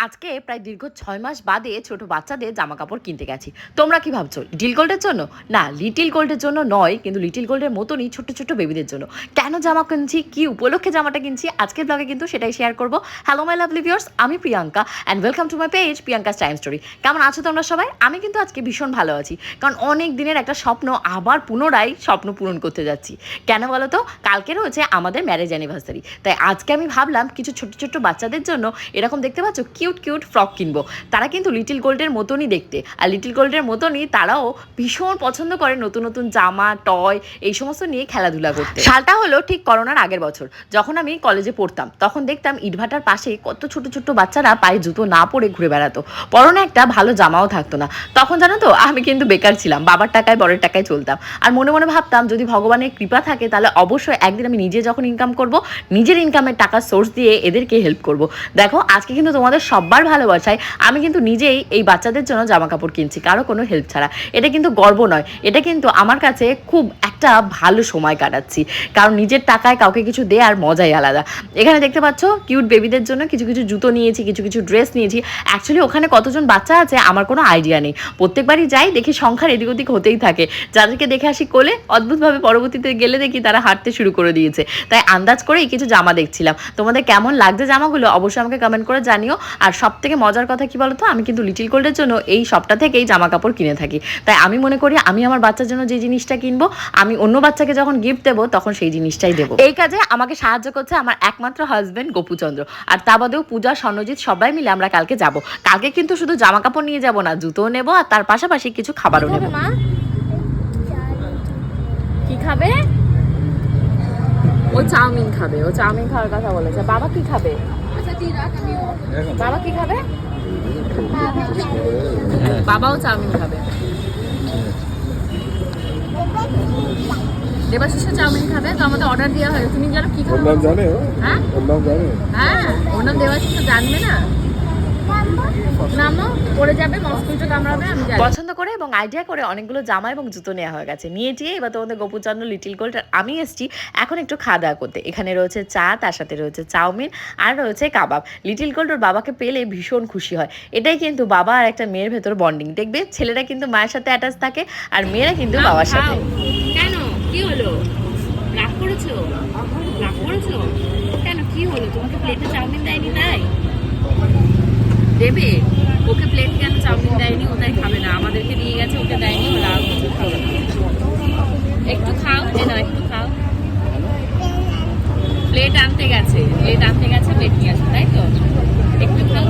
আজকে প্রায় দীর্ঘ ৬ মাস বাদে ছোট বাচ্চাদের জামা কাপড় কিনতে গেছি। তোমরা কি ভাবছো লিটিল গোল্ডের জন্য? না, লিটিল গোল্ডের জন্য নয়, কিন্তু লিটিল গোল্ডের মতনই ছোট ছোট বেবিদের জন্য। কেন জামা কিনছি, কি উপলক্ষে জামাটা কিনছি, আজকের ব্লগে কিন্তু সেটাই শেয়ার করবো। হ্যালো মাই লাভলি ভিউয়ার্স, আমি Priyanka and welcome to my page Priyanka's time story. কেমন আছো তোমরা সবাই? আমি কিন্তু আজকে ভীষণ ভালো আছি, কারণ অনেক দিনের একটা স্বপ্ন আবার পুনরায় স্বপ্ন পূরণ করতে যাচ্ছি। কেন বলো তো? কালকে রয়েছে আমাদের ম্যারেজ অ্যানিভার্সারি, তাই আজকে আমি ভাবলাম কিছু ছোট ছোট বাচ্চাদের জন্য এরকম দেখতে পাচ্ছ কিউট কিউট ফ্রক কিনবো। তারা কিন্তু লিটিল গোল্ডের মতনই দেখতে, আর লিটিল গোল্ডের মতনই তারাও ভীষণ পছন্দ করে নতুন নতুন জামা, টয়, এই সমস্ত নিয়ে খেলাধুলা করতে। সালটা হলো ঠিক করোনার আগের বছর, যখন আমি কলেজে পড়তাম। তখন দেখতাম ইটভাটার পাশে কত ছোট ছোট বাচ্চারা পায়ে জুতো না পরে ঘুরে বেড়াতো, পরনে একটা ভালো জামাও থাকতো না। তখন জানো তো, আমি কিন্তু বেকার ছিলাম, বাবার টাকায় বরের টাকায় চলতাম। আর মনে মনে ভাবতাম যদি ভগবানের কৃপা থাকে তাহলে অবশ্যই একদিন আমি নিজে যখন ইনকাম করব, নিজের ইনকামের টাকার সোর্স দিয়ে এদেরকে হেল্প করব। দেখো আজকে কিন্তু তোমাদের সবার ভালোবাসায় আমি কিন্তু নিজেই এই বাচ্চাদের জন্য জামা কাপড় কিনছি, কারো কোনো হেল্প ছাড়া। এটা কিন্তু গর্ব নয়, এটা কিন্তু আমার কাছে খুব একটা ভালো সময় কাটাচ্ছি, কারণ নিজের টাকায় কাউকে কিছু দেওয়ার মজাই আলাদা। এখানে দেখতে পাচ্ছ কিউট বেবিদের জন্য কিছু কিছু জুতো নিয়েছি, কিছু কিছু ড্রেস নিয়েছি। অ্যাকচুয়ালি ওখানে কতজন বাচ্চা আছে আমার কোনো আইডিয়া নেই, প্রত্যেকবারই যাই দেখি সংখ্যার এদিক ওদিক হতেই থাকে। যাদেরকে দেখে আসি কোলে, অদ্ভুতভাবে পরবর্তীতে গেলে দেখি তারা হাঁটতে শুরু করে দিয়েছে। তাই আন্দাজ করেই কিছু জামা দেখছিলাম। তোমাদের কেমন লাগছে জামাগুলো অবশ্যই আমাকে কমেন্ট করে জানিও। আর সব থেকে মজার কথা কি বলতো, আমি কিন্তু লিটিল গোল্ডের জন্য এই শপটা থেকেই জামা কাপড় কিনে থাকি। তাই আমি মনে করি আমি আমার বাচ্চার জন্য যে জিনিসটা কিনবো, আমি অন্য বাচ্চাকে যখন গিফট দেবো তখন সেই জিনিসটাই দেবো। এই কাজে আমাকে সাহায্য করছে আমার একমাত্র হাজবেন্ড গোপুচন্দ্র। আর তা বাদেও পূজা, স্বর্ণজিৎ সবাই মিলে আমরা কালকে যাব। কালকে কিন্তু শুধু জামা কাপড় নিয়ে যাব না, জুতোও নেবো, আর তার পাশাপাশি কিছু খাবারও নেবো। মা কি খাবে? ও চাউমিন খাবে, ও চাউমিন খাওয়ার কথা বলেছে। বাবা কি খাবে? বাবা কি খাবে? বাবাও চাউমিন খাবে। দেবাশিসও চাউমিন খাবে, তো আমাদের অর্ডার দেওয়া হয়েছে। তুমি জানো কি খাবে? হ্যাঁ হ্যাঁ, ওর নাম দেবাশিস, জানবে না? পছন্দ করে এবং আইডিয়া করে অনেকগুলো জামা এবং জুতো নেওয়া হয়ে গেছে। নিয়ে যেয়ে এবার তোমাদের গোপুচন্দ্র, লিটিল গোল্ড আর আমি এসছি এখন একটু খাওয়া দাওয়া করতে। এখানে রয়েছে চা, তার সাথে রয়েছে চাউমিন আর রয়েছে কাবাব। লিটিল গোল্ড ওর বাবাকে পেলে ভীষণ খুশি হয়। এটাই কিন্তু বাবা আর একটা মেয়ের ভেতর বন্ডিং। দেখবে ছেলেরা কিন্তু মায়ের সাথে অ্যাটাচ থাকে আর মেয়েরা কিন্তু বাবার সাথে। কেন কি হলো? রাগ করেছো? রাগ করেছো কেন? কি হলো? তোমাকে প্লেটে চাউমিন দেয়নি তাই? দেবে? ওকে প্লেট কেন চাউমিন দেয়নি? ও তাই খাবে না। আমাদেরকে নিয়ে গেছে, ওকে দেয়নি, ও রাগ কিছু খাবে না। একটু খাও, একটু খাও। প্লেট আনতে গেছে, প্লেট নিয়ে আসো, তাই তো? একটু খাও।